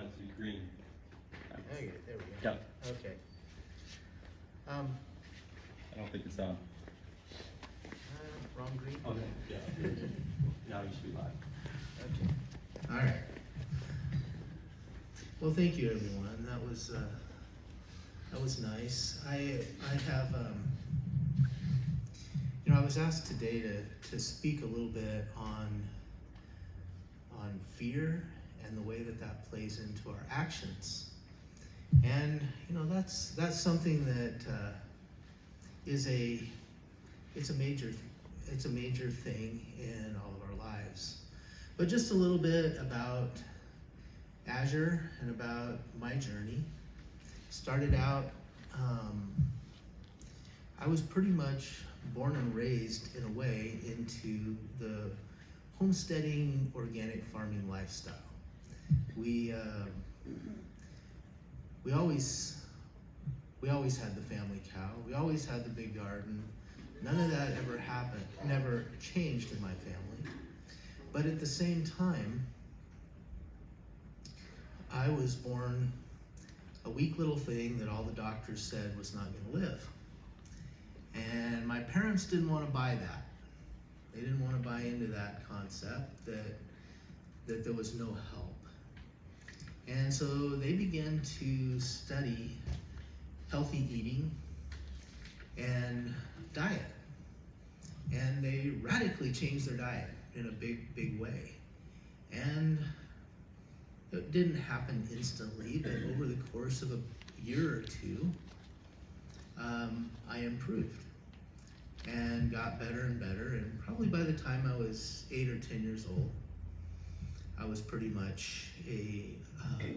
it to be green. Okay, there we go. Yeah. Okay. I don't think it's on. Wrong green? Okay, yeah. Now you should be live. Okay. All right. Well, thank you, everyone. That was nice. I have, I was asked today to speak a little bit on fear and the way that plays into our actions. And that's something that it's a major thing in all of our lives. But just a little bit about Azure and about my journey. Started out, I was pretty much born and raised in a way into the homesteading, organic farming lifestyle. We always had the family cow. We always had the big garden. None of that ever happened, never changed in my family. But at the same time, I was born a weak little thing that all the doctors said was not going to live. And my parents didn't want to buy that. They didn't want to buy into that concept that there was no help. And so they began to study healthy eating and diet. And they radically changed their diet in a big way. And it didn't happen instantly, but over the course of a year or two, I improved and got better and better. And probably by the time I was 8 or 10 years old, I was pretty much a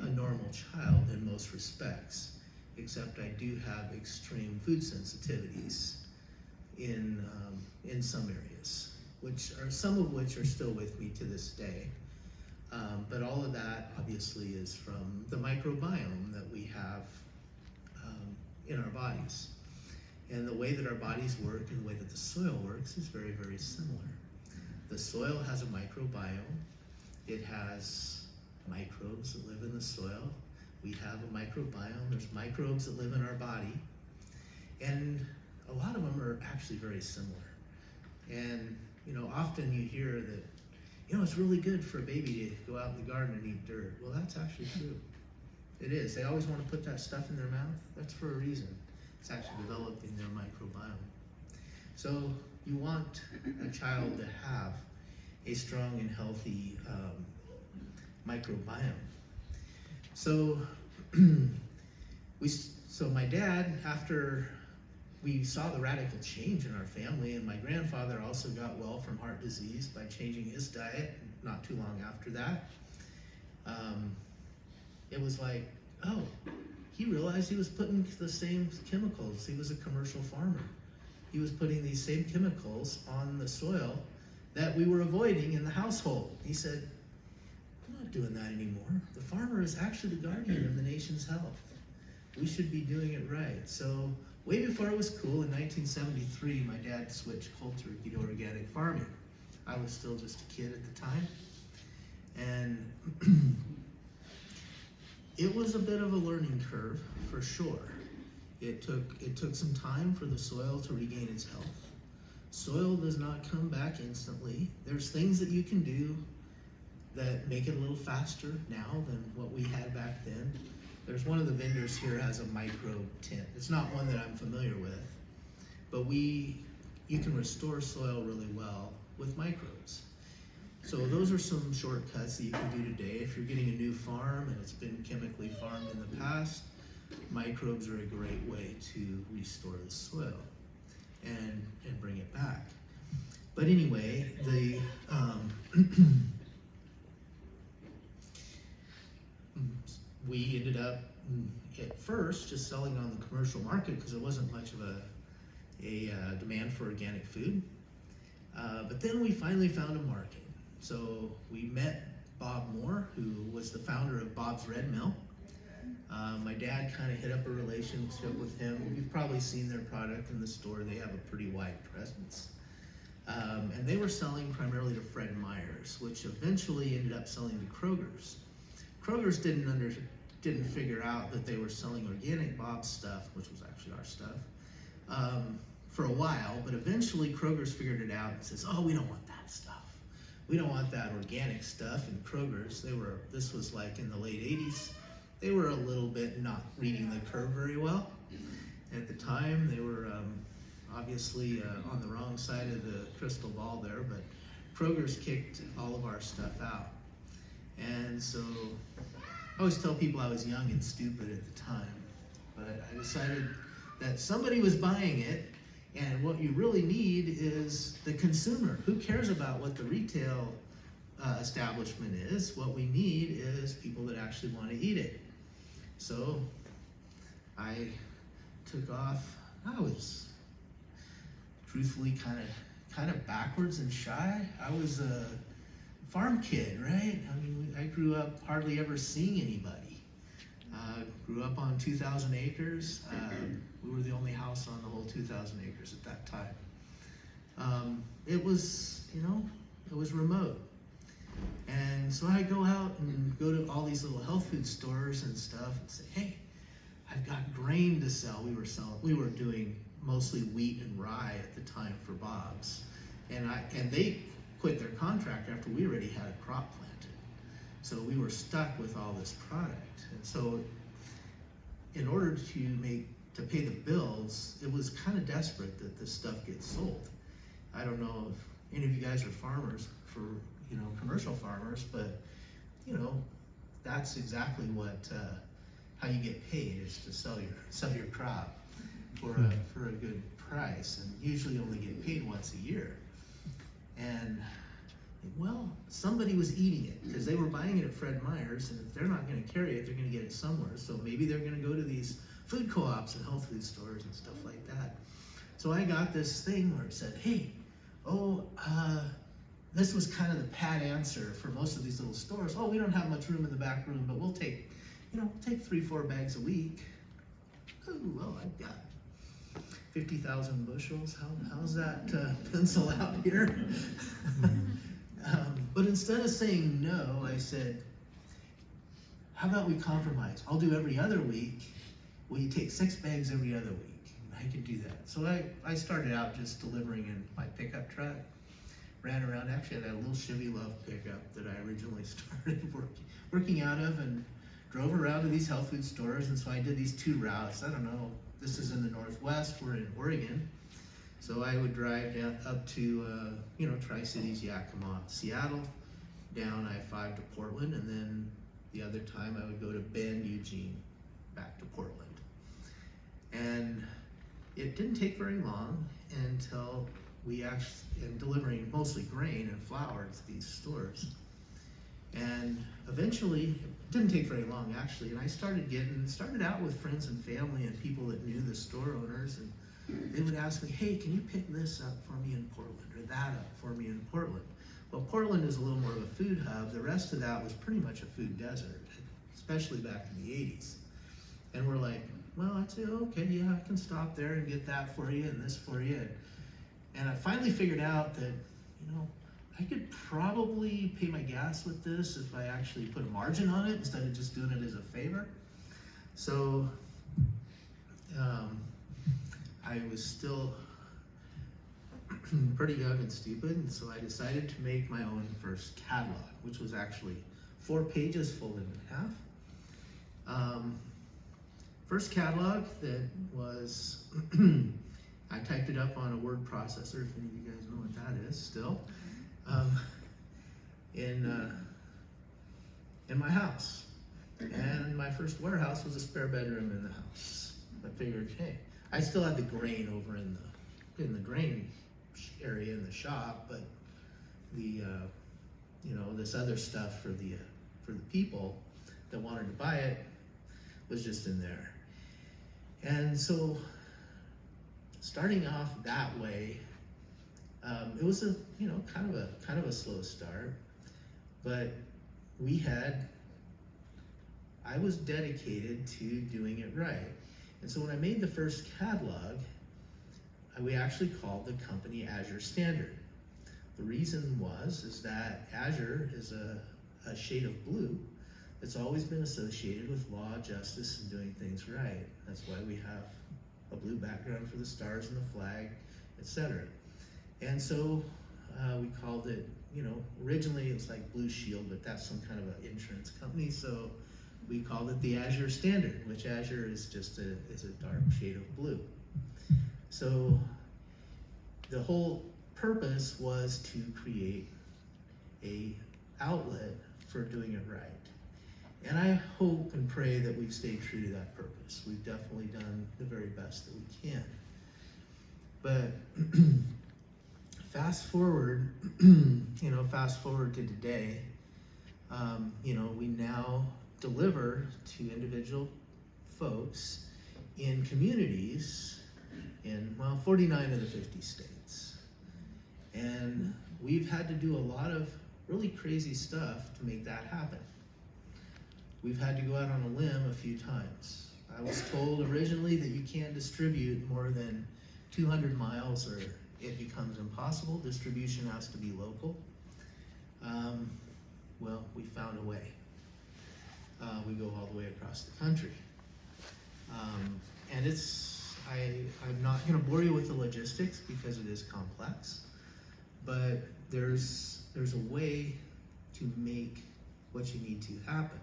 normal child in most respects, except I do have extreme food sensitivities in some areas, some of which are still with me to this day. But all of that obviously is from the microbiome that we have in our bodies. And the way that our bodies work and the way that the soil works is very, very similar. The soil has a microbiome. It has microbes that live in the soil. We have a microbiome. There's microbes that live in our body. And a lot of them are actually very similar. And, often you hear that, it's really good for a baby to go out in the garden and eat dirt. Well, that's actually true. It is. They always want to put that stuff in their mouth. That's for a reason. It's actually developing their microbiome. So you want a child to have a strong and healthy microbiome. So my dad, after we saw the radical change in our family, and my grandfather also got well from heart disease by changing his diet not too long after that. It was like, oh, he realized he was putting the same chemicals. He was a commercial farmer. He was putting these same chemicals on the soil that we were avoiding in the household. He said, I'm not doing that anymore. The farmer is actually the guardian of the nation's health. We should be doing it right. So way before it was cool, in 1973, my dad switched cold turkey to organic farming. I was still just a kid at the time. And it was a bit of a learning curve, for sure. It took some time for the soil to regain its health. Soil does not come back instantly. There's things that you can do that make it a little faster now than what we had back then. There's one of the vendors here has a microbe tint. It's not one that I'm familiar with, but you can restore soil really well with microbes. So those are some shortcuts that you can do today. If you're getting a new farm and it's been chemically farmed in the past, microbes are a great way to restore the soil and bring it back. But anyway, we ended up at first just selling on the commercial market because there wasn't much of a demand for organic food. But then we finally found a market. So we met Bob Moore, who was the founder of Bob's Red Mill. My dad kind of hit up a relationship with him. You've probably seen their product in the store. They have a pretty wide presence. And they were selling primarily to Fred Meyer's, which eventually ended up selling to Kroger's. Kroger's didn't figure out that they were selling organic Bob's stuff, which was actually our stuff, for a while, but eventually Kroger's figured it out and says, oh, we don't want that stuff. We don't want that organic stuff. And Kroger's, this was like in the late 80s, they were a little bit not reading the curve very well. At the time, they were obviously on the wrong side of the crystal ball there, but Kroger's kicked all of our stuff out. And so I always tell people I was young and stupid at the time, but I decided that somebody was buying it, and what you really need is the consumer. Who cares about what the retail establishment is? What we need is people that actually want to eat it. So I took off. I was truthfully kind of backwards and shy. I was a farm kid, right? I mean, I grew up hardly ever seeing anybody. Grew up on 2,000 acres. We were the only house on the whole 2,000 acres at that time. It was, it was remote. And so I go out and go to all these little health food stores and stuff and say, hey, I've got grain to sell. We were doing mostly wheat and rye at the time for Bob's. And they quit their contract after we already had a crop planted. So we were stuck with all this product. And so in order to pay the bills, it was kind of desperate that this stuff gets sold. I don't know if any of you guys are farmers, for commercial farmers, but that's exactly what how you get paid, is to sell your crop for a good price, and usually only get paid once a year. And well, somebody was eating it because they were buying it at Fred Meyer's, and if they're not going to carry it, they're going to get it somewhere. So maybe they're going to go to these food co-ops and health food stores and stuff like that. So I got this thing where it said, hey, this was kind of the pat answer for most of these little stores. Oh, we don't have much room in the back room, but we'll take 3-4 bags a week. Ooh, well, I've got 50,000 bushels. How's that pencil out here? But instead of saying no, I said, how about we compromise? I'll do every other week. Will you take 6 bags every other week? I can do that. So I started out just delivering in my pickup truck. Ran around, actually I had a little Chevy Love pickup that I originally started working out of, and drove around to these health food stores. And so I did these 2 routes. I don't know, this is in the Northwest, we're in Oregon. So I would drive down up to, Tri-Cities, Yakima, Seattle, down I-5 to Portland, and then the other time I would go to Bend, Eugene, back to Portland. And it didn't take very long until we actually, in delivering mostly grain and flour to these stores. And eventually, it didn't take very long actually, and I started out with friends and family and people that knew the store owners, and they would ask me, hey, can you pick this up for me in Portland, or that up for me in Portland? Well, Portland is a little more of a food hub. The rest of that was pretty much a food desert, especially back in the 80s. And we're like, well, I'd say, okay, yeah, I can stop there and get that for you and this for you. And I finally figured out that, I could probably pay my gas with this if I actually put a margin on it instead of just doing it as a favor. So I was still pretty young and stupid, and so I decided to make my own first catalog, which was actually 4 pages folded in half. First catalog that was, I typed it up on a word processor, if any of you guys know what that is still, in my house. And my first warehouse was a spare bedroom in the house. I figured, hey, I still had the grain over in the grain area in the shop, but the this other stuff for the people that wanted to buy it was just in there. And so starting off that way, it was a kind of a slow start, but I was dedicated to doing it right. And so when I made the first catalog, we actually called the company Azure Standard. The reason is that Azure is a shade of blue It's always been associated with law, justice, and doing things right. That's why we have a blue background for the stars and the flag, etc. And so we called it, originally it was like Blue Shield, but that's some kind of an insurance company, so we called it the Azure Standard, which Azure is just is a dark shade of blue. So the whole purpose was to create a outlet for doing it right. And I hope and pray that we've stayed true to that purpose. We've definitely done the very best that we can. But fast forward to today, we now deliver to individual folks in communities in, 49 of the 50 states. And we've had to do a lot of really crazy stuff to make that happen. We've had to go out on a limb a few times. I was told originally that you can't distribute more than 200 miles or it becomes impossible. Distribution has to be local. Well, we found a way. We go all the way across the country. And I'm not gonna bore you with the logistics because it is complex, but there's a way to make what you need to happen.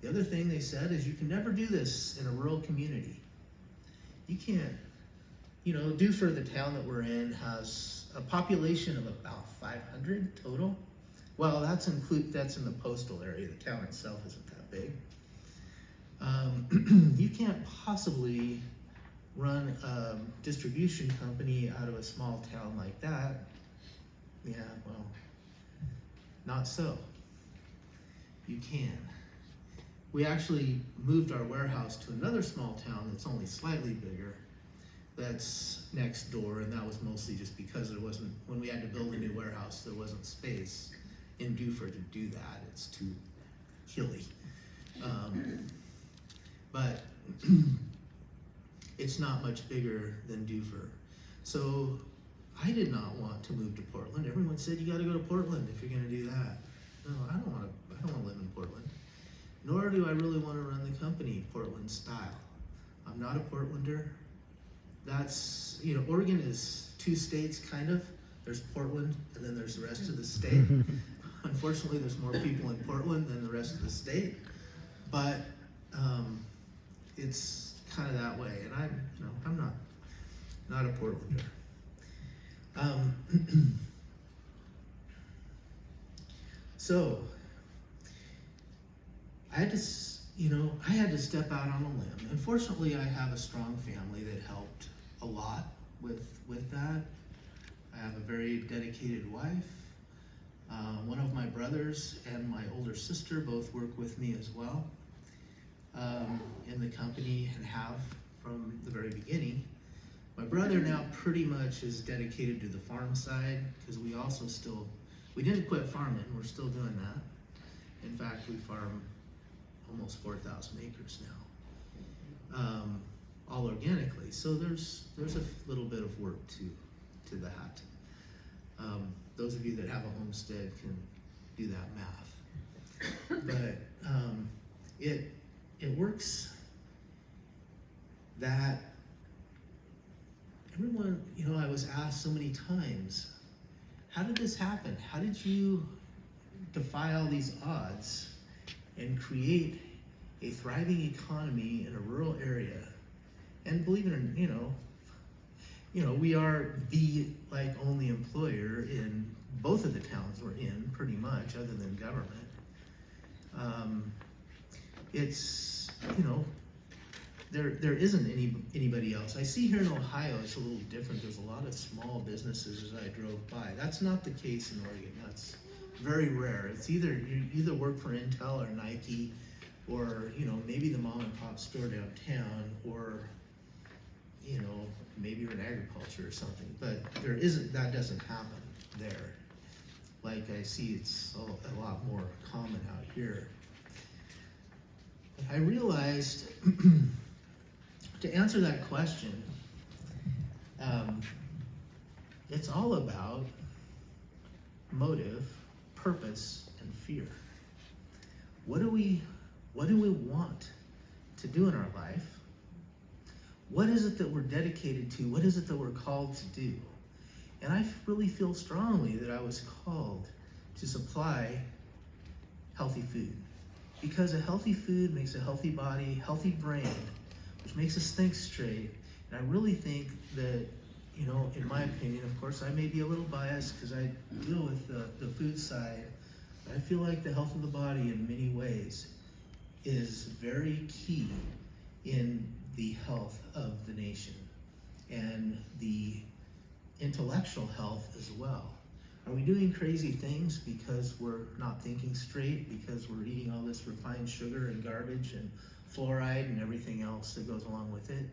The other thing they said is you can never do this in a rural community. You can't, Dufur, the town that we're in, has a population of about 500 total. Well, that's in the postal area. The town itself isn't that big. You can't possibly run a distribution company out of a small town like that. Yeah, well, not so. You can. We actually moved our warehouse to another small town that's only slightly bigger, that's next door, and that was mostly just because when we had to build a new warehouse, there wasn't space in Dufur to do that. It's too hilly. But it's not much bigger than Dufur. So I did not want to move to Portland. Everyone said you gotta go to Portland if you're gonna do that. No, I don't wanna live in Portland. Nor do I really wanna run the company Portland style. I'm not a Portlander. That's, Oregon is 2 states kind of. There's Portland and then there's the rest of the state. Unfortunately, there's more people in Portland than the rest of the state. But it's kind of that way, and I'm not a Portlander. So I had to step out on a limb. And fortunately, I have a strong family that helped a lot with that. I have a very dedicated wife. One of my brothers and my older sister both work with me as well in the company and have from the very beginning. My brother now pretty much is dedicated to the farm side because we didn't quit farming, we're still doing that. In fact, we farm almost 4,000 acres now, all organically. So there's a little bit of work to that. Those of you that have a homestead can do that math. But it works that everyone, I was asked so many times, how did this happen? How did you defy all these odds and create a thriving economy in a rural area? And believe it or not, we are the only employer in both of the towns we're in, pretty much, other than government. It's there isn't anybody else. I see here in Ohio it's a little different. There's a lot of small businesses as I drove by. That's not the case in Oregon. That's very rare. It's you either work for Intel or Nike, or maybe the mom and pop store downtown, or maybe you're in agriculture or something. But that doesn't happen there. Like I see, it's a lot more common out here. I realized to answer that question, it's all about motive, purpose, and fear. What do we What do we want to do in our life? What is it that we're dedicated to? What is it that we're called to do? And I really feel strongly that I was called to supply healthy food. Because a healthy food makes a healthy body, healthy brain, which makes us think straight. And I really think that, you know, in my opinion, of course, I may be a little biased because I deal with the food side. But I feel like the health of the body in many ways is very key in the health of the nation and the intellectual health as well. Are we doing crazy things because we're not thinking straight, because we're eating all this refined sugar and garbage and fluoride and everything else that goes along with it?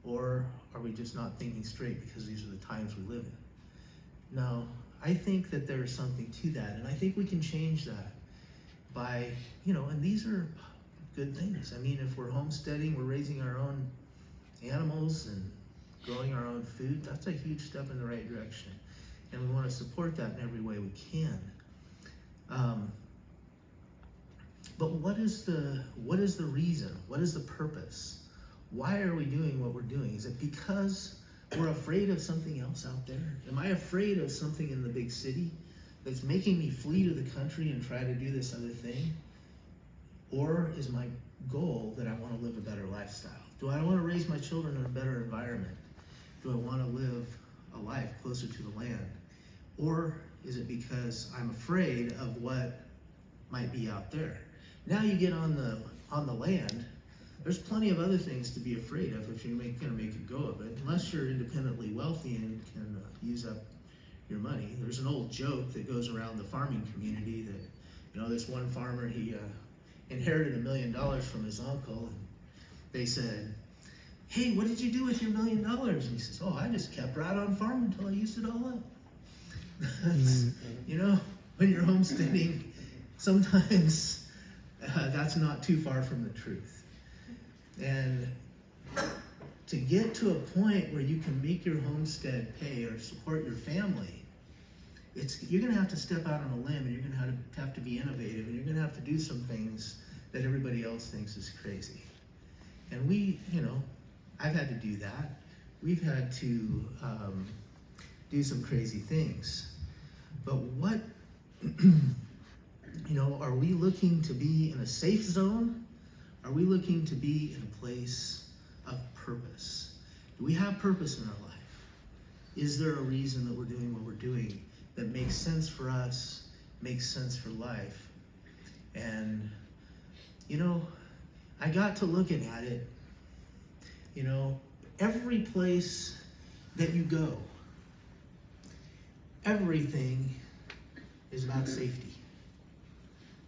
Or are we just not thinking straight because these are the times we live in? Now, I think that there is something to that, and I think we can change that by, you know, and these are good things. I mean, if we're homesteading, we're raising our own animals and growing our own food, that's a huge step in the right direction. And we want to support that in every way we can. But what is the reason? What is the purpose? Why are we doing what we're doing? Is it because we're afraid of something else out there? Am I afraid of something in the big city that's making me flee to the country and try to do this other thing? Or is my goal that I want to live a better lifestyle? Do I want to raise my children in a better environment? Do I want to live a life closer to the land? Or is it because I'm afraid of what might be out there? Now you get on the land, there's plenty of other things to be afraid of if you're going to make a go of it, unless you're independently wealthy and can use up your money. There's an old joke that goes around the farming community that, you know, this one farmer, he inherited $1 million from his uncle, and they said, "Hey, what did you do with your $1 million?" And he says, "Oh, I just kept right on farming until I used it all up." You know, when you're homesteading, sometimes that's not too far from the truth. And to get to a point where you can make your homestead pay or support your family, you're going to have to step out on a limb, and you're going to have to be innovative, and you're going to have to do some things that everybody else thinks is crazy. And we, you know, I've had to do that. We've had to do some crazy things. But what, you know, are we looking to be in a safe zone? Are we looking to be in a place of purpose? Do we have purpose in our life? Is there a reason that we're doing what we're doing that makes sense for us, makes sense for life? And, you know, I got to looking at it, you know, every place that you go, everything is about safety.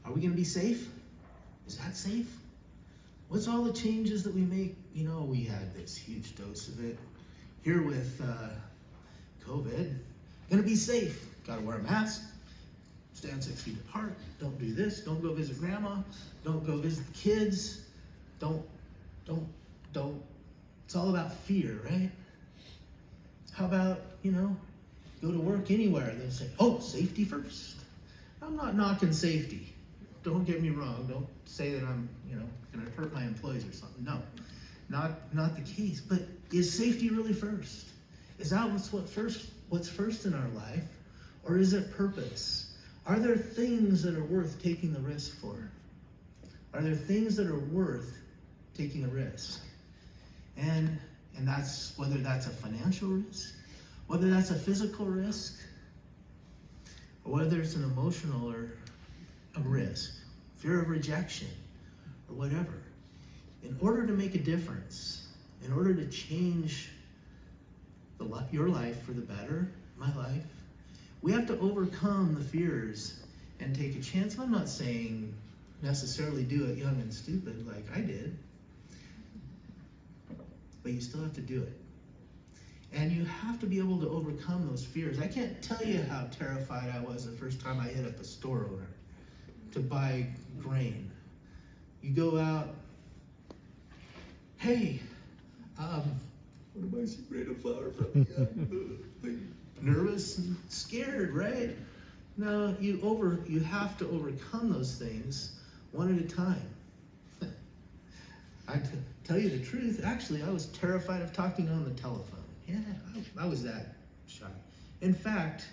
Are we going to be safe? Is that safe? What's all the changes that we make? You know, we had this huge dose of it here with COVID. Going to be safe. Got to wear a mask. Stand 6 feet apart. Don't do this. Don't go visit grandma. Don't go visit the kids. Don't. It's all about fear, right? How about, you know, go to work anywhere. They'll say, "Oh, safety first." I'm not knocking safety. Don't get me wrong. Don't say that I'm, you know, going to hurt my employees or something. No, not the case. But is safety really first? Is that what's first in our life? Or is it purpose? Are there things that are worth taking the risk for? Are there things that are worth taking a risk? And that's whether that's a financial risk, whether that's a physical risk, or whether it's an emotional or a risk, fear of rejection, or whatever. In order to make a difference, in order to change your life for the better, my life, we have to overcome the fears and take a chance. I'm not saying necessarily do it young and stupid like I did, but you still have to do it. And you have to be able to overcome those fears. I can't tell you how terrified I was the first time I hit up a store owner to buy grain. You go out, "Hey, what am I spraying a flower from?" Nervous and scared, right? No, you have to overcome those things one at a time. Tell you the truth, actually, I was terrified of talking on the telephone. Yeah, I was that shy. In fact,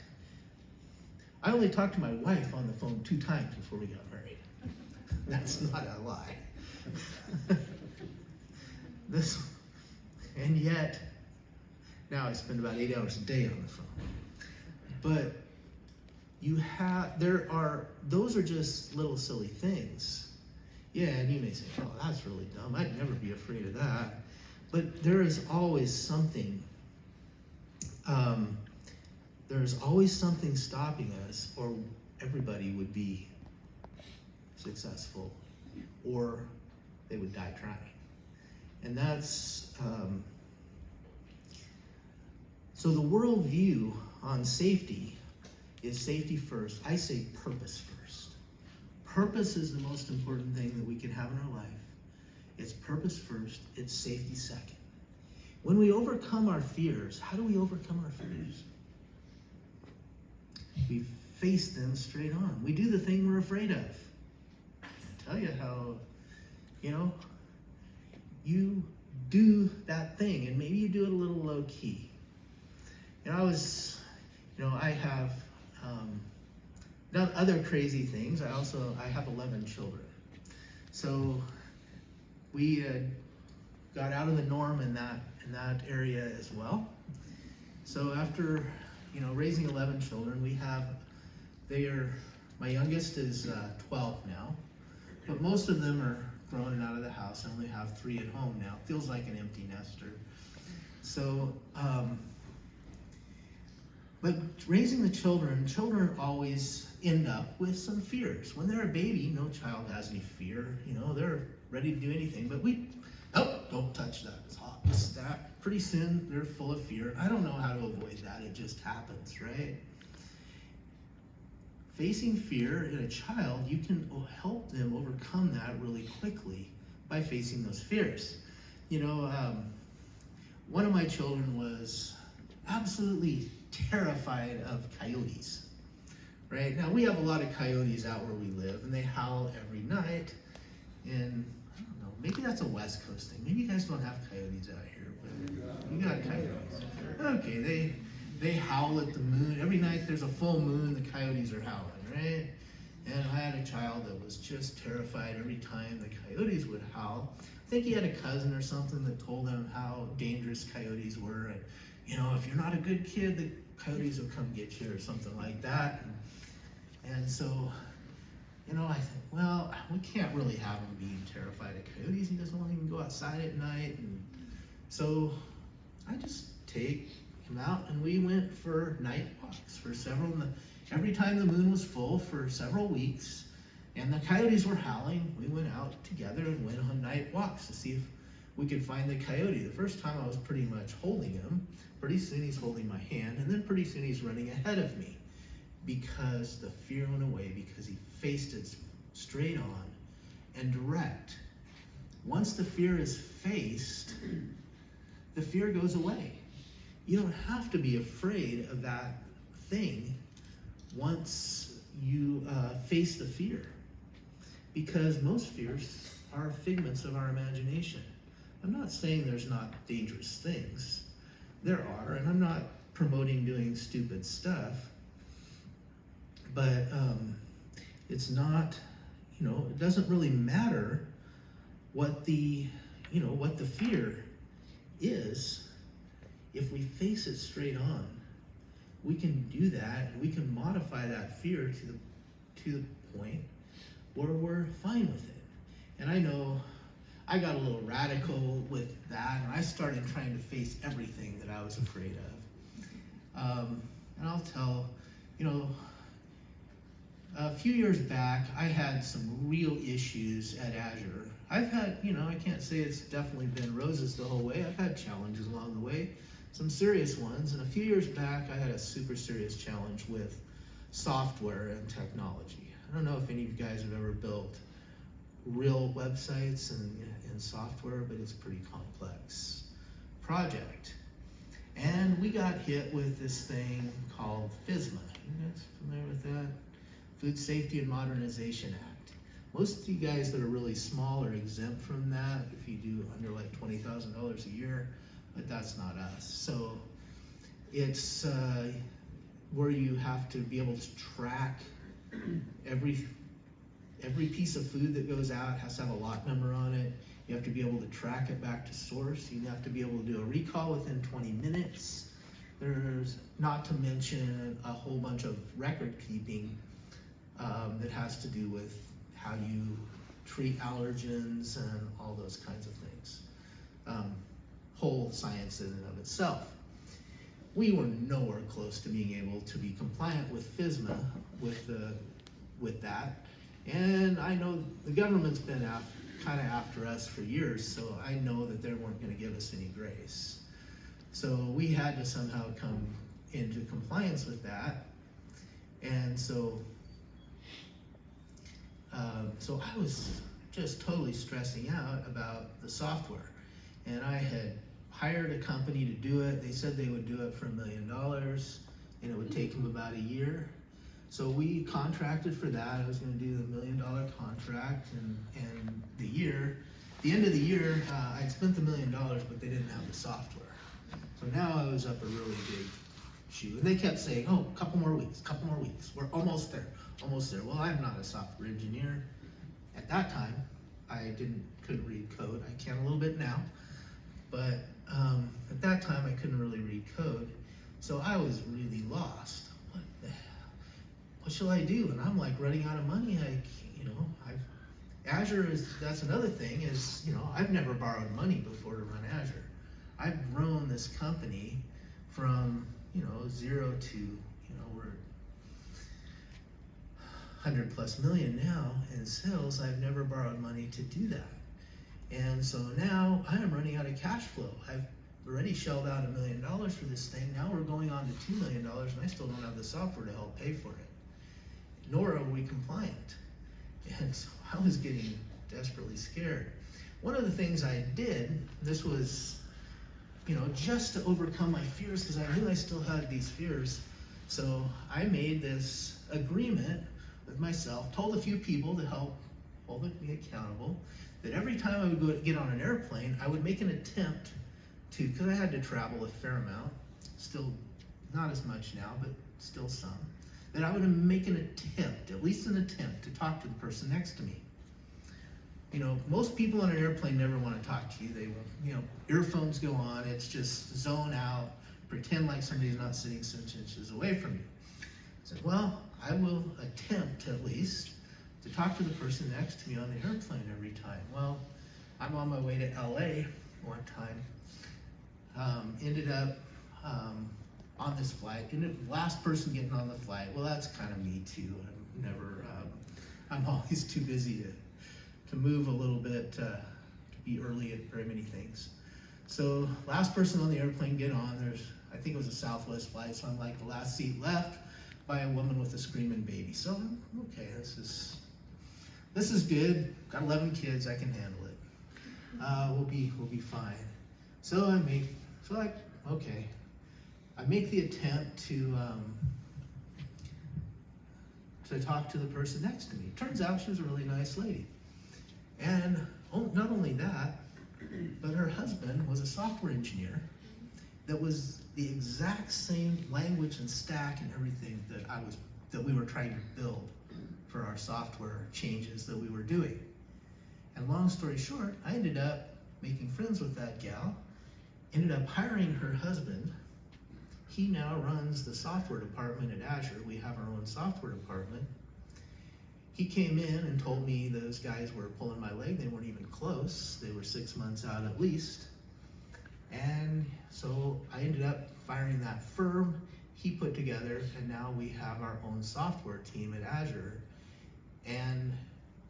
I only talked to my wife on the phone 2 times before we got married. That's not a lie. And yet, now I spend about 8 hours a day on the phone. But those are just little silly things. Yeah, and you may say, oh, that's really dumb. I'd never be afraid of that. But there is always something. There's always something stopping us, or everybody would be successful, or they would die trying. And that's, so the worldview on safety is safety first. I say purpose first. Purpose is the most important thing that we can have in our life. It's purpose first, it's safety second. When we overcome our fears, how do we overcome our fears? We face them straight on. We do the thing we're afraid of. I tell you how, you do that thing, and maybe you do it a little low key. I have done other crazy things. I have 11 children. So we got out of the norm in that area as well. So after, raising 11 children, my youngest is 12 now, but most of them are grown and out of the house. I only have 3 at home now. It feels like an empty nester. So, but raising the children always end up with some fears. When they're a baby, no child has any fear. They're ready to do anything. But don't touch that. It's hot. This, that. Pretty soon, they're full of fear. I don't know how to avoid that. It just happens, right? Facing fear in a child, you can help them overcome that really quickly by facing those fears. One of my children was absolutely terrified of coyotes. Right? Now, we have a lot of coyotes out where we live, and they howl every night. And I don't know, maybe that's a West Coast thing. Maybe you guys don't have coyotes out here, but you got coyotes. Okay, they howl at the moon. Every night there's a full moon, the coyotes are howling, right? And I had a child that was just terrified every time the coyotes would howl. I think he had a cousin or something that told him how dangerous coyotes were. And, if you're not a good kid, the coyotes will come get you or something like that. And so, I think, well, we can't really have him being terrified of coyotes. He doesn't want to even go outside at night. And so I just take him out, and we went for night walks for every time the moon was full for several weeks, and the coyotes were howling. We went out together and went on night walks to see if we could find the coyote. The first time I was pretty much holding him. Pretty soon he's holding my hand, and then pretty soon he's running ahead of me because the fear went away, because he faced it straight on and direct. Once the fear is faced, the fear goes away. You don't have to be afraid of that thing once you face the fear, because most fears are figments of our imagination. I'm not saying there's not dangerous things. There are, and I'm not promoting doing stupid stuff, but it's not, it doesn't really matter what the fear is. If we face it straight on, we can do that, and we can modify that fear to the point where we're fine with it. And I know I got a little radical with that, and I started trying to face everything that I was afraid of. And I'll tell, a few years back, I had some real issues at Azure. I've had, I can't say it's definitely been roses the whole way. I've had challenges along the way, some serious ones. And a few years back, I had a super serious challenge with software and technology. I don't know if any of you guys have ever built real websites and software, but it's a pretty complex project. And we got hit with this thing called FSMA. You guys familiar with that? Food Safety and Modernization Act. Most of you guys that are really small are exempt from that if you do under like $20,000 a year, but that's not us. So it's where you have to be able to track every piece of food that goes out has to have a lot number on it. You have to be able to track it back to source. You have to be able to do a recall within 20 minutes. There's not to mention a whole bunch of record keeping that has to do with how you treat allergens and all those kinds of things. Whole science in and of itself. We were nowhere close to being able to be compliant with FSMA with that. And I know the government's been kind of after us for years, so I know that they weren't going to give us any grace. So we had to somehow come into compliance with that. And so I was just totally stressing out about the software. And I had hired a company to do it. They said they would do it for $1 million, and it would take them about a year. So we contracted for that. I was going to do the $1 million contract, and the end of the year, I'd spent the $1 million, but they didn't have the software. So now I was up a really big shoe, and they kept saying, "Oh, a couple more weeks. We're almost there. Well, I'm not a software engineer. At that time, I couldn't read code. I can a little bit now, but at that time, I couldn't really read code. So I was really lost. What the hell? What shall I do? And I'm like running out of money. Azure that's another thing is, I've never borrowed money before to run Azure. I've grown this company from, 0 to, we're 100+ million now in sales. I've never borrowed money to do that. And so now I am running out of cash flow. I've already shelled out $1 million for this thing. Now we're going on to $2 million, and I still don't have the software to help pay for it. Nor are we compliant. And so I was getting desperately scared. One of the things I did, this was, just to overcome my fears, because I knew I still had these fears. So I made this agreement with myself, told a few people to help hold me accountable, that every time I would get on an airplane, I would make an attempt to, because I had to travel a fair amount, still not as much now, but still some, that I would make an attempt, at least an attempt, to talk to the person next to me. Most people on an airplane never want to talk to you. They will, earphones go on, it's just zone out, pretend like somebody's not sitting 6 inches away from you. I said, well, I will attempt at least to talk to the person next to me on the airplane every time. Well, I'm on my way to LA one time, ended up on this flight, last person getting on the flight. Well, that's kind of me too. I'm always too busy to move a little bit, to be early at very many things. So last person on the airplane get on, I think it was a Southwest flight, so I'm like the last seat left by a woman with a screaming baby. So, okay, this is good. Got 11 kids, I can handle it. We'll be fine. So I make the attempt to talk to the person next to me. Turns out she was a really nice lady. And not only that, but her husband was a software engineer that was the exact same language and stack and everything that we were trying to build for our software changes that we were doing. And long story short, I ended up making friends with that gal, ended up hiring her husband. He now runs the software department at Azure. We have our own software department. He came in and told me those guys were pulling my leg. They weren't even close. They were 6 months out at least. And so I ended up firing that firm he put together, and now we have our own software team at Azure, and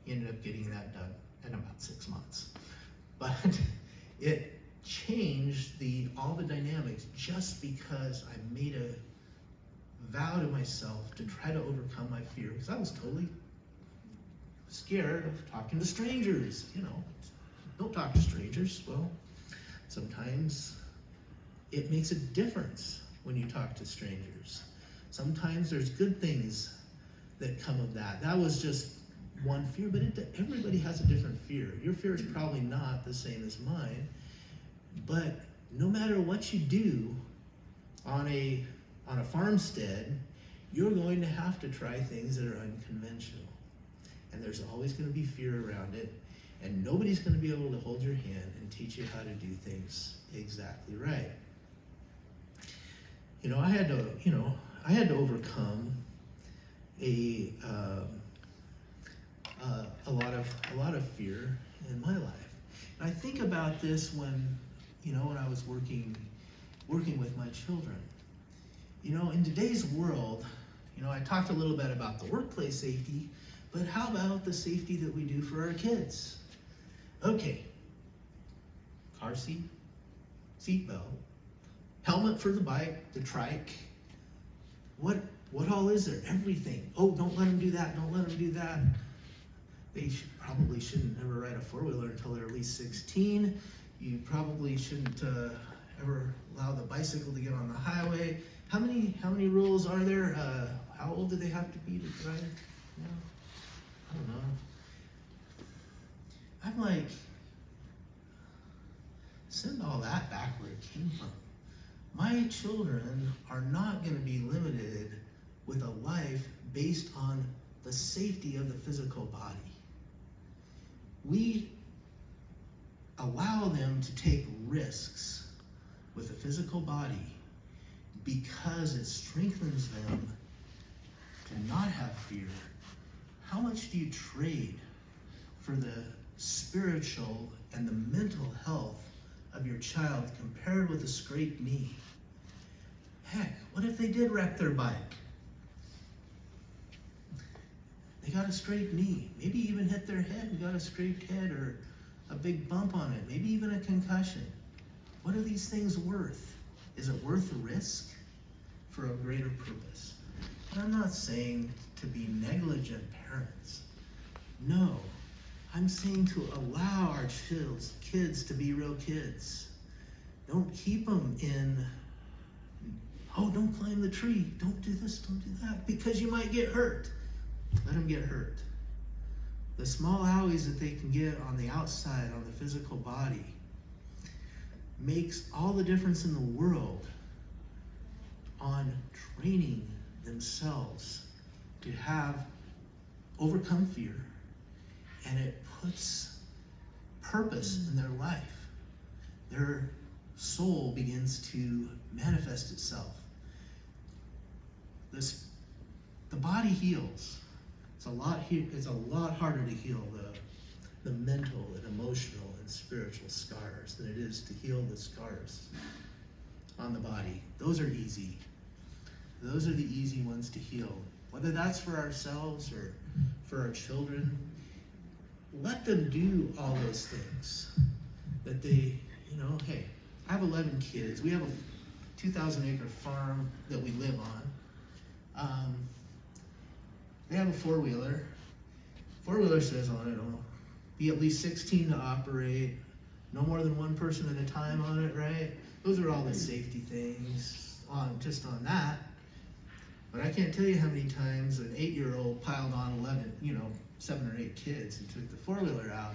he ended up getting that done in about 6 months. But it changed all the dynamics just because I made a vow to myself to try to overcome my fear, because I was totally scared of talking to strangers. Don't talk to strangers. Well, sometimes it makes a difference when you talk to strangers. Sometimes there's good things that come of that. That was just one fear, but everybody has a different fear. Your fear is probably not the same as mine, but no matter what you do on a farmstead, you're going to have to try things that are unconventional. And there's always going to be fear around it, and nobody's going to be able to hold your hand and teach you how to do things exactly right. I had to overcome a lot of fear in my life. And I think about this when I was working with my children. In today's world, I talked a little bit about the workplace safety, but how about the safety that we do for our kids? Okay, car seat, seat belt, helmet for the bike, the trike. What all is there? Everything. Oh, don't let them do that. Don't let them do that. They probably shouldn't ever ride a four-wheeler until they're at least 16. You probably shouldn't ever allow the bicycle to get on the highway. How many rules are there? How old do they have to be to drive? I don't know. I'm like, send all that back where it came from. My children are not going to be limited with a life based on the safety of the physical body. We allow them to take risks with the physical body because it strengthens them to not have fear. How much do you trade for the spiritual and the mental health of your child compared with a scraped knee? Heck, what if they did wreck their bike? They got a scraped knee, maybe even hit their head and got a scraped head or a big bump on it, maybe even a concussion. What are these things worth? Is it worth the risk for a greater purpose? And I'm not saying to be negligent parents. No, I'm saying to allow our kids to be real kids. Don't keep them in, oh, don't climb the tree, don't do this, don't do that, because you might get hurt. Let them get hurt. The small owies that they can get on the outside, on the physical body, makes all the difference in the world on training themselves to overcome fear, and it puts purpose in their life. Their soul begins to manifest itself. The body heals. It's a lot harder to heal the mental and emotional and spiritual scars than it is to heal the scars on the body. Those are easy. Those are the easy ones to heal. Whether that's for ourselves or for our children, let them do all those things. That they, hey, I have 11 kids. We have a 2,000-acre farm that we live on. They have a four-wheeler. Four-wheeler says on it, be at least 16 to operate, no more than one person at a time on it, right? Those are all the safety things just on that. But I can't tell you how many times an 8-year-old piled on 7 or 8 kids and took the four-wheeler out.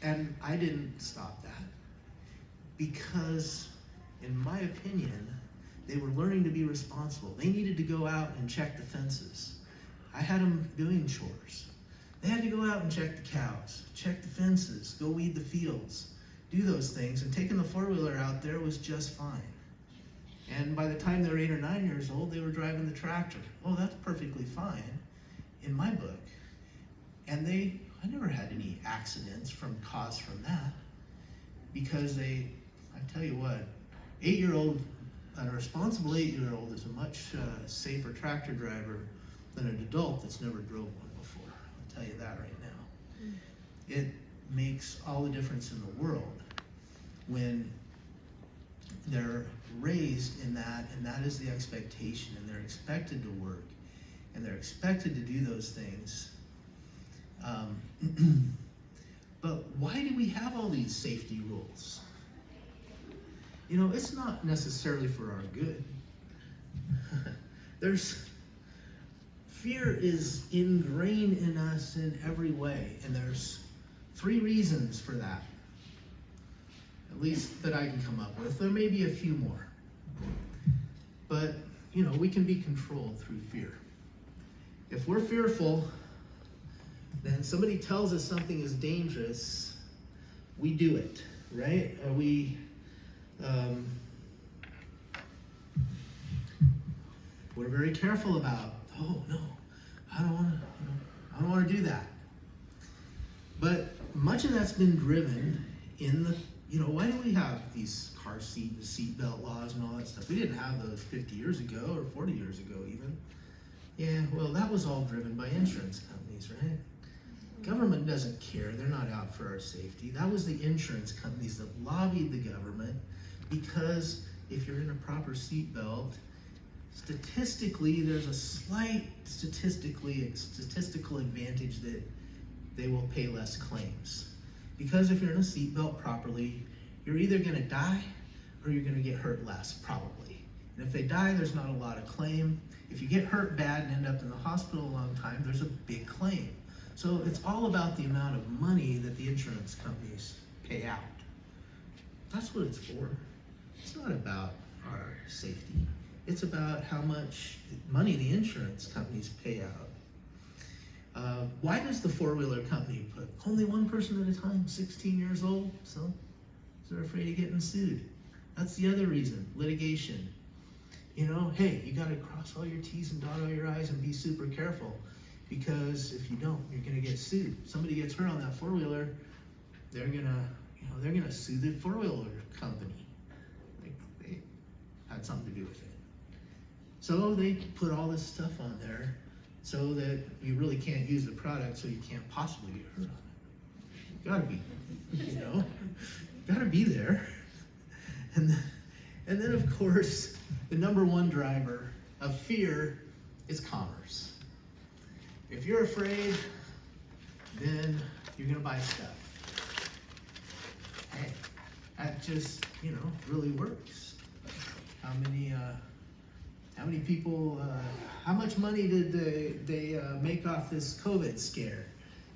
And I didn't stop that because, in my opinion, they were learning to be responsible. They needed to go out and check the fences. I had them doing chores. They had to go out and check the cows, check the fences, go weed the fields, do those things, and taking the four-wheeler out there was just fine. And by the time they were 8 or 9 years old, they were driving the tractor. Oh, that's perfectly fine in my book. And I never had any accidents caused from that because I tell you what, 8-year-old, a responsible 8-year-old is a much safer tractor driver than an adult that's never drove one before. I'll tell you that right now. It makes all the difference in the world when they're raised in that, and that is the expectation, and they're expected to work, and they're expected to do those things. But why do we have all these safety rules? It's not necessarily for our good. fear is ingrained in us in every way, and there's 3 reasons for that, at least that I can come up with. There may be a few more, but we can be controlled through fear. If we're fearful, then somebody tells us something is dangerous, we do it, right? We're very careful about, oh no, I don't want to do that. But much of that's been driven in the, why do we have these car seat belt laws and all that stuff? We didn't have those 50 years ago or 40 years ago even. Yeah, well, that was all driven by insurance companies, right? Government doesn't care. They're not out for our safety. That was the insurance companies that lobbied the government, because if you're in a proper seat belt, statistically, there's a slight statistical advantage that they will pay less claims. Because if you're in a seatbelt properly, you're either going to die or you're going to get hurt less, probably. And if they die, there's not a lot of claim. If you get hurt bad and end up in the hospital a long time, there's a big claim. So it's all about the amount of money that the insurance companies pay out. That's what it's for. It's not about our safety. It's about how much money the insurance companies pay out. Why does the four-wheeler company put only one person at a time, 16 years old? So they're afraid of getting sued. That's the other reason, litigation. Hey, you got to cross all your T's and dot all your I's and be super careful, because if you don't, you're going to get sued. Somebody gets hurt on that four-wheeler, they're gonna sue the four-wheeler company. They had something to do with it. So they put all this stuff on there so that you really can't use the product, so you can't possibly get hurt on it. You gotta be there. And then of course, the number one driver of fear is commerce. If you're afraid, then you're gonna buy stuff. Hey, that just, really works. How many people, how much money did they make off this COVID scare?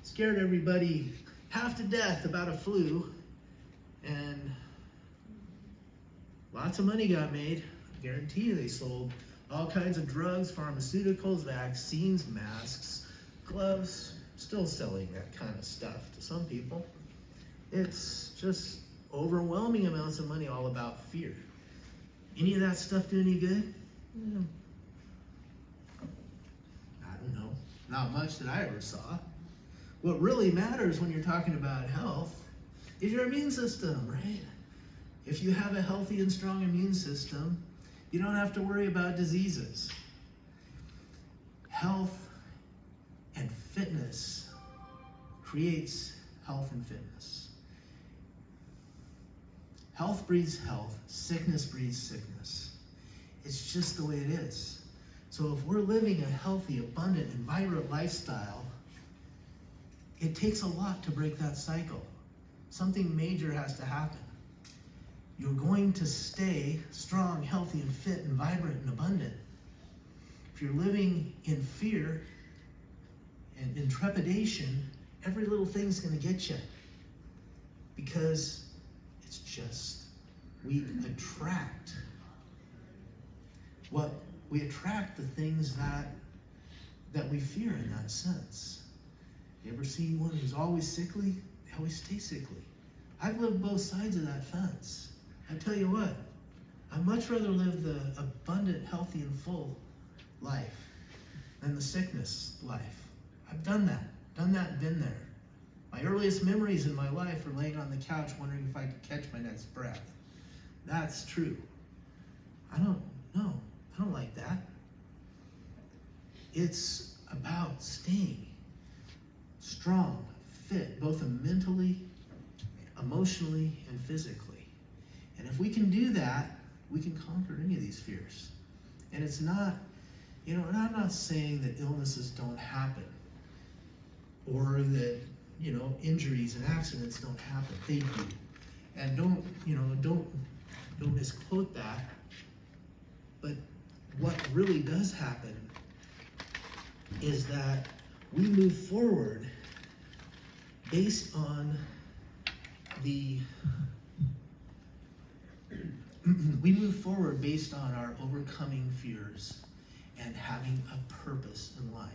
Scared everybody half to death about a flu, and lots of money got made. I guarantee you they sold all kinds of drugs, pharmaceuticals, vaccines, masks, gloves, still selling that kind of stuff to some people. It's just overwhelming amounts of money, all about fear. Any of that stuff do any good? I don't know. Not much that I ever saw. What really matters when you're talking about health is your immune system, right? If you have a healthy and strong immune system, you don't have to worry about diseases. Health and fitness creates health and fitness. Health breeds health, sickness breeds sickness. It's just the way it is. So if we're living a healthy, abundant, and vibrant lifestyle, it takes a lot to break that cycle. Something major has to happen. You're going to stay strong, healthy, and fit, and vibrant, and abundant. If you're living in fear and in trepidation, every little thing's going to get you. Because it's just, we attract the things that we fear in that sense. You ever see one who's always sickly? They always stay sickly. I've lived both sides of that fence. I tell you what, I'd much rather live the abundant, healthy, and full life than the sickness life. I've done that and been there. My earliest memories in my life are laying on the couch wondering if I could catch my next breath. That's true. I don't like that. It's about staying strong, fit, both mentally, emotionally, and physically. And if we can do that, we can conquer any of these fears. And it's not, and I'm not saying that illnesses don't happen, or that, injuries and accidents don't happen. They do. And don't misquote that. But what really does happen is that we move forward based on our overcoming fears and having a purpose in life.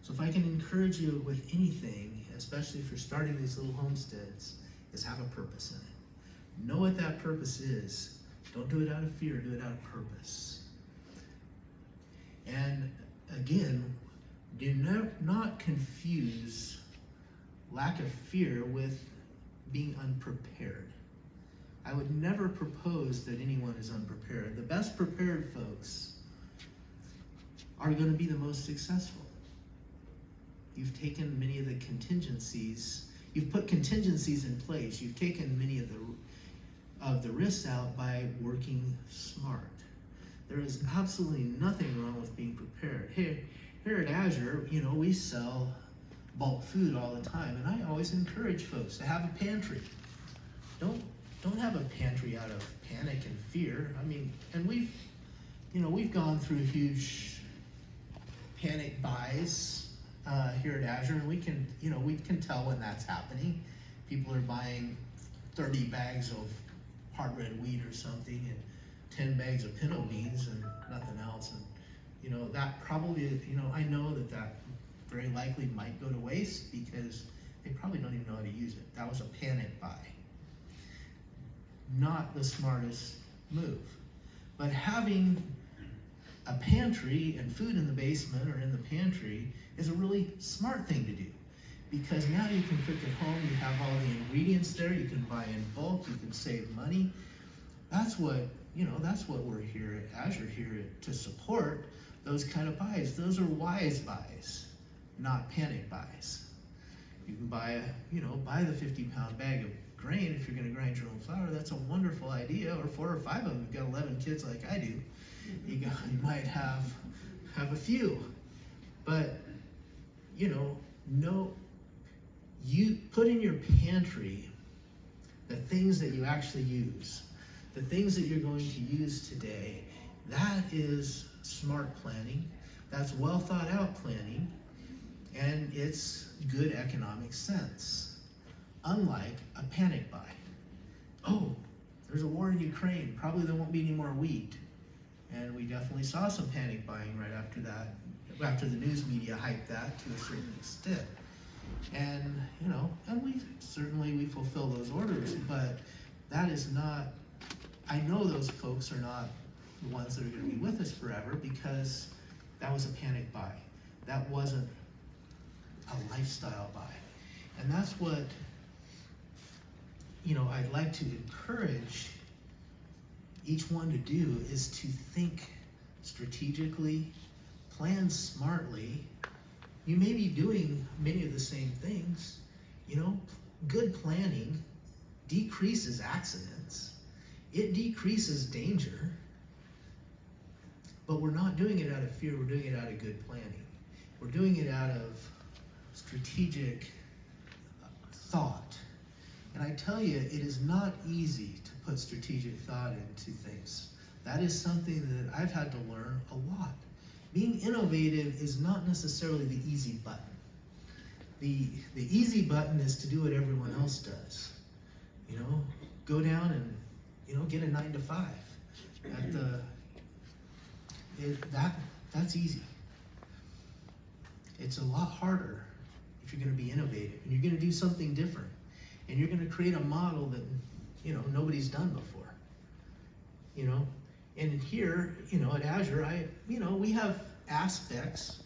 So if I can encourage you with anything, especially if you're starting these little homesteads, is have a purpose in it. Know what that purpose is. Don't do it out of fear, do it out of purpose. And again, do not confuse lack of fear with being unprepared. I would never propose that anyone is unprepared. The best prepared folks are going to be the most successful. You've taken many of the contingencies, you've put contingencies in place, you've taken many of the risks out by working smart. There is absolutely nothing wrong with being prepared. Here at Azure, we sell bulk food all the time, and I always encourage folks to have a pantry. Don't have a pantry out of panic and fear. I mean, and we've gone through huge panic buys here at Azure, and we can tell when that's happening. People are buying 30 bags of hard red wheat or something, and 10 bags of pinto beans and nothing else, and that probably, I know that very likely might go to waste because they probably don't even know how to use it. That was a panic buy. Not the smartest move. But having a pantry and food in the basement or in the pantry is a really smart thing to do, because now you can cook at home, you have all the ingredients there, you can buy in bulk, you can save money. That's what we're here at Azure here to support, those kind of buys. Those are wise buys, not panic buys. You can buy the 50-pound bag of grain if you're going to grind your own flour. That's a wonderful idea. Or 4 or 5 of them. You've got 11 kids like I do. You might have a few, but you put in your pantry the things that you actually use, the things that you're going to use today. That is smart planning. That's well thought out planning, and it's good economic sense. Unlike a panic buy. Oh, there's a war in Ukraine. Probably there won't be any more wheat. And we definitely saw some panic buying right after that, after the news media hyped that to a certain extent. And, and we fulfill those orders, but that is not, I know those folks are not the ones that are going to be with us forever, because that was a panic buy. That wasn't a lifestyle buy. And that's what, I'd like to encourage each one to do, is to think strategically, plan smartly. You may be doing many of the same things. Good planning decreases accidents. It decreases danger. But we're not doing it out of fear, we're doing it out of good planning. We're doing it out of strategic thought. And I tell you, it is not easy to put strategic thought into things. That is something that I've had to learn a lot. Being innovative is not necessarily the easy button. The easy button is to do what everyone else does. Go down and get a 9 to 5. That's easy. It's a lot harder if you're going to be innovative and you're going to do something different, and you're going to create a model that nobody's done before. And here at Azure, we have aspects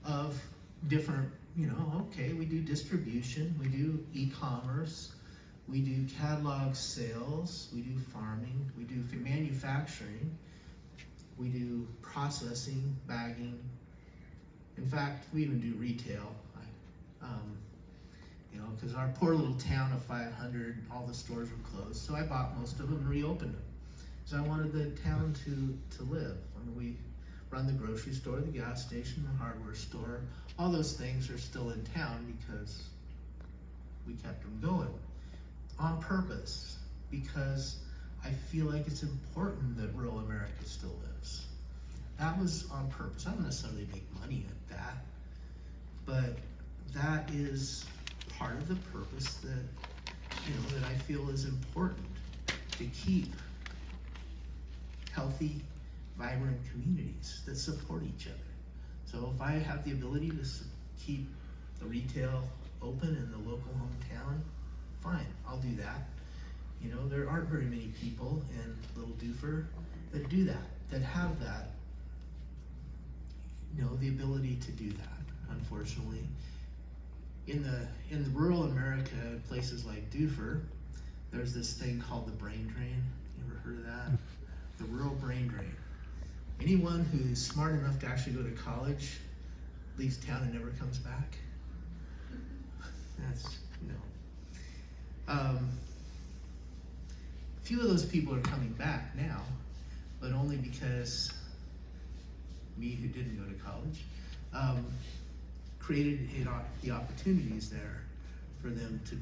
of different. We do distribution, we do e-commerce, we do catalog sales, we do farming, we do manufacturing, we do processing, bagging. In fact, we even do retail. Because our poor little town of 500, all the stores were closed, so I bought most of them and reopened them. So I wanted the town to live. We run the grocery store, the gas station, the hardware store. All those things are still in town because we kept them going on purpose, because I feel like it's important that rural America still lives. That was on purpose. I don't necessarily make money at that. but that is part of the purpose that, that I feel is important, to keep healthy, vibrant communities that support each other. So if I have the ability to keep the retail open in the local hometown, fine, I'll do that. There aren't very many people in Little Doofer that do that, that have that, the ability to do that, unfortunately. In the rural America, places like Doofer, there's this thing called the brain drain. You ever heard of that? The rural brain drain. Anyone who's smart enough to actually go to college leaves town and never comes back. That's, few of those people are coming back now, but only because me, who didn't go to college, created the opportunities there for them to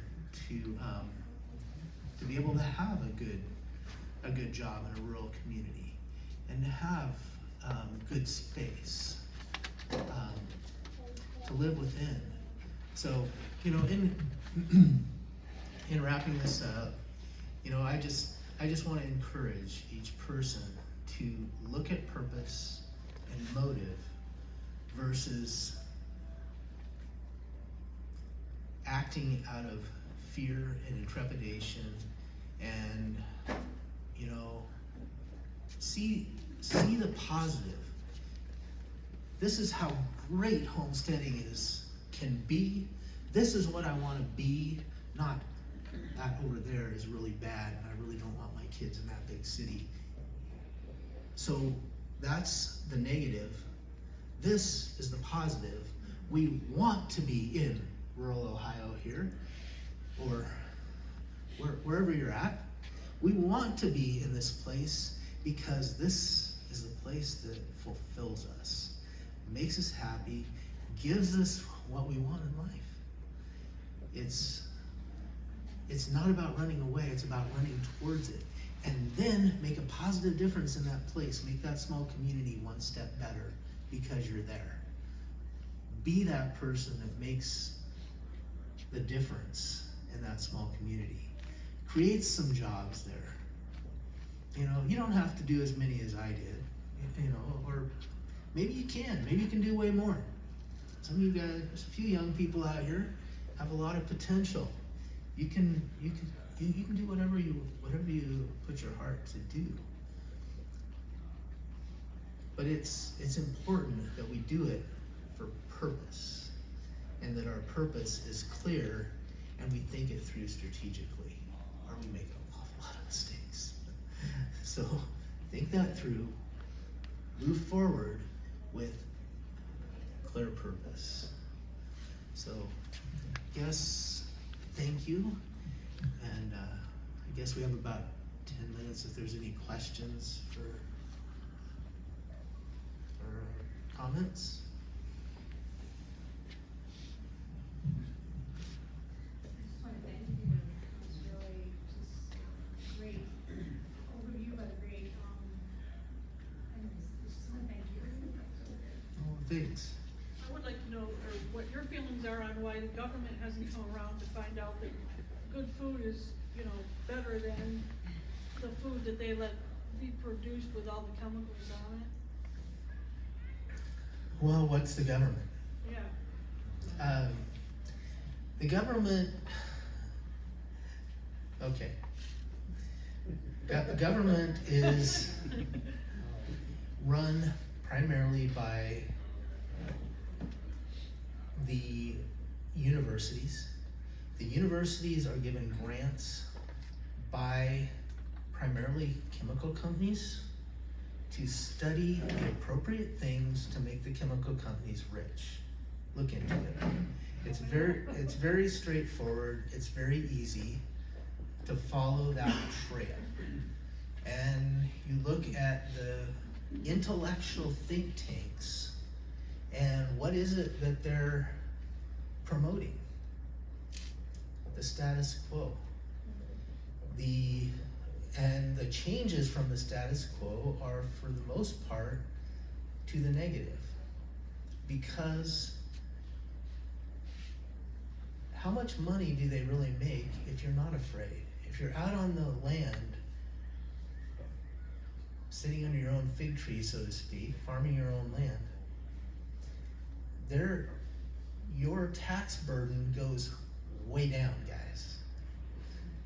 be able to have a good job in a rural community, and to have good space to live within. So, in wrapping this up, I just want to encourage each person to look at purpose and motive versus acting out of fear and trepidation, and see the positive. This is how great homesteading can be. This is what I want to be, not that over there is really bad and I really don't want my kids in that big city. So that's the negative. This is the positive. We want to be in rural Ohio here, or wherever you're at. We want to be in this place because this is the place that fulfills us, makes us happy, gives us what we want in life. It's not about running away, it's about running towards it. And then make a positive difference in that place. Make that small community one step better because you're there. Be that person that makes the difference in that small community. Create some jobs there. You don't have to do as many as I did, or maybe you can. Maybe you can do way more. Some of you guys, there's a few young people out here, have a lot of potential. You can do whatever you put your heart to do. But it's important that we do it for purpose, and that our purpose is clear, and we think it through strategically, or we make an awful lot of mistakes. So think that through, move forward with clear purpose. So thank you, and I guess we have about 10 minutes if there's any questions or comments. I just want to thank you. It was really just great overview, but great. Anyways, just want to thank you. Oh, thanks. I would like to know what your feelings are on why the government hasn't come around to find out that good food is, better than the food that they let be produced with all the chemicals on it. Well, what's the government? Yeah. The government, okay. The government is run primarily by the universities. The universities are given grants by primarily chemical companies to study the appropriate things to make the chemical companies rich. Look into it. It's very straightforward. It's very easy to follow that trail. And you look at the intellectual think tanks, and what is it that they're promoting? The status quo. And the changes from the status quo are, for the most part, to the negative, because how much money do they really make if you're not afraid? If you're out on the land, sitting under your own fig tree, so to speak, farming your own land, your tax burden goes way down, guys.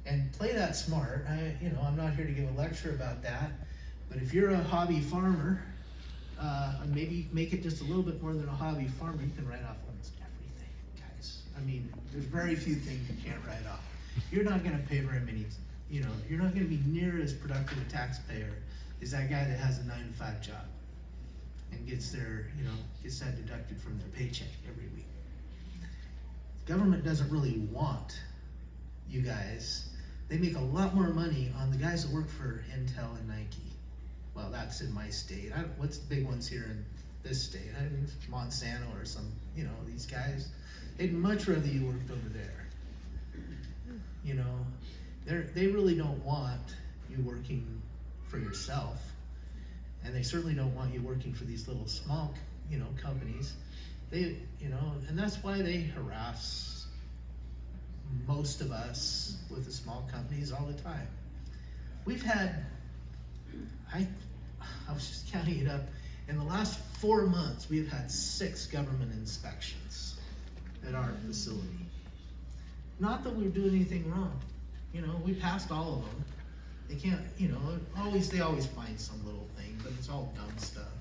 And play that smart. I'm not here to give a lecture about that, but if you're a hobby farmer, and maybe make it just a little bit more than a hobby farmer, you can write off almost everything, guys. I mean, there's very few things you can't write off. You're not gonna pay very many, you're not gonna be near as productive a taxpayer as that guy that has a 9-to-5 job and gets that deducted from their paycheck every week. Government doesn't really want you guys. They make a lot more money on the guys that work for Intel and Nike. Well, that's in my state. What's the big ones here in this state? Monsanto or some, these guys. They'd much rather you worked over there. They really don't want you working for yourself, and they certainly don't want you working for these little small, companies. And that's why they harass most of us with the small companies all the time. We've had, I was just counting it up, in the last 4 months, we've had 6 government inspections at our facility. Not that we're doing anything wrong. We passed all of them. They can't, they always find some little thing, but it's all dumb stuff.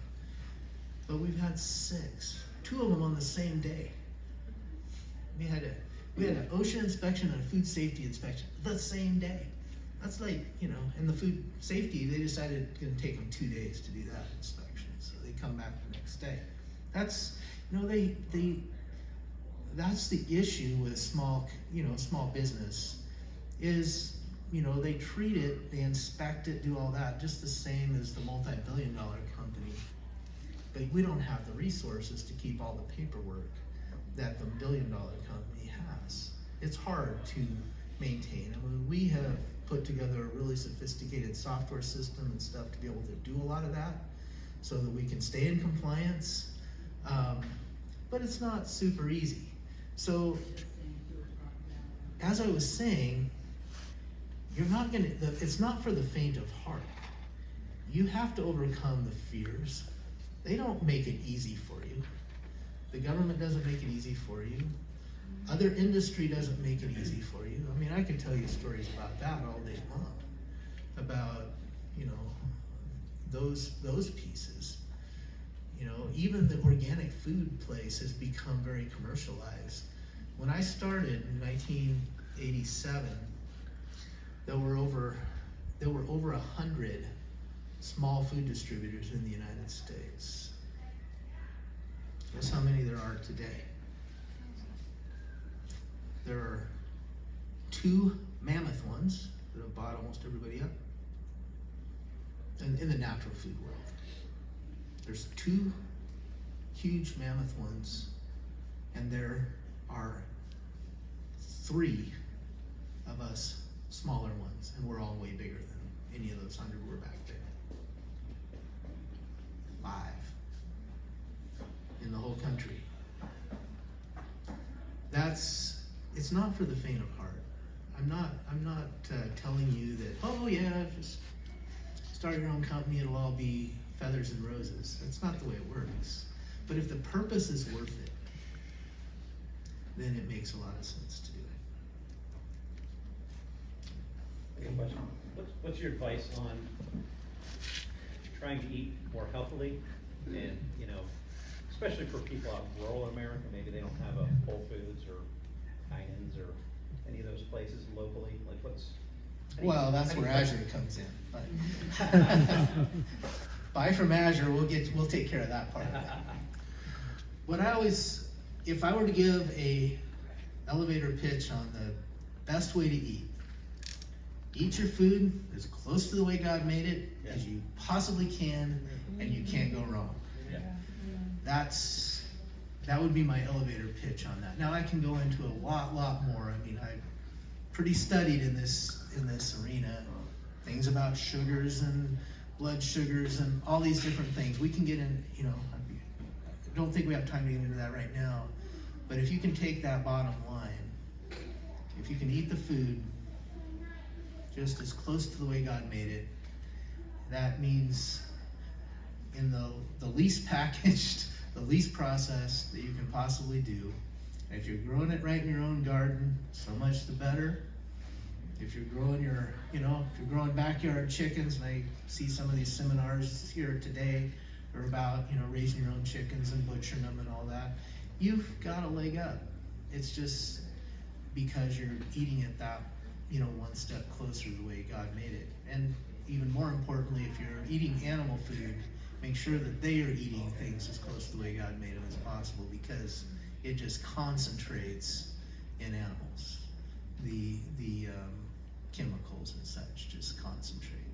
But we've had 6, 2 of them on the same day. We had an OSHA inspection and a food safety inspection the same day. That's like, and the food safety, they decided it's gonna take them 2 days to do that inspection. So they come back the next day. That's, that's the issue with small business is, they treat it, they inspect it, do all that, just the same as the multi-billion-dollar company. But we don't have the resources to keep all the paperwork that the billion-dollar company has. It's hard to maintain. I mean, we have put together a really sophisticated software system and stuff to be able to do a lot of that so that we can stay in compliance. But it's not super easy. So, as I was saying, it's not for the faint of heart. You have to overcome the fears. They don't make it easy for you. The government doesn't make it easy for you. Other industry doesn't make it easy for you. I mean, I could tell you stories about that all day long, about, those pieces. Even the organic food place has become very commercialized. When I started in 1987, there were over 100 small food distributors in the United States. Guess how many there are today? There are 2 mammoth ones that have bought almost everybody up. And in the natural food world, there's 2 huge mammoth ones, and there are 3 of us smaller ones, and we're all way bigger than any of those 100 were back there. 5 in the whole country. It's not for the faint of heart. I'm not telling you that, oh yeah, just start your own company, it'll all be feathers and roses. That's not the way it works. But if the purpose is worth it, then it makes a lot of sense to do it. I got a question. What's your advice on trying to eat more healthily, and especially for people out in rural America, maybe they don't have a Whole Foods or Heinen's or any of those places locally. Like Well, that's where Azure comes in. But buy from Azure, we'll take care of that part of it. If I were to give a elevator pitch on the best way to eat your food as close to the way God made it as you possibly can, and you can't go wrong. Yeah. That would be my elevator pitch on that. Now I can go into a lot more. I mean, I'm pretty studied in this arena. Things about sugars and blood sugars and all these different things. We can get in, I don't think we have time to get into that right now. But if you can take that bottom line if you can eat the food just as close to the way God made it, that means in the least packaged, the least processed that you can possibly do. And if you're growing it right in your own garden, so much the better. If you're growing if you're growing backyard chickens, and I see some of these seminars here today are about, raising your own chickens and butchering them and all that, you've got a leg up. It's just because you're eating it that, one step closer to the way God made it. And even more importantly, if you're eating animal food, make sure that they are eating things as close to the way God made them as possible, because it just concentrates in animals. The chemicals and such just concentrate.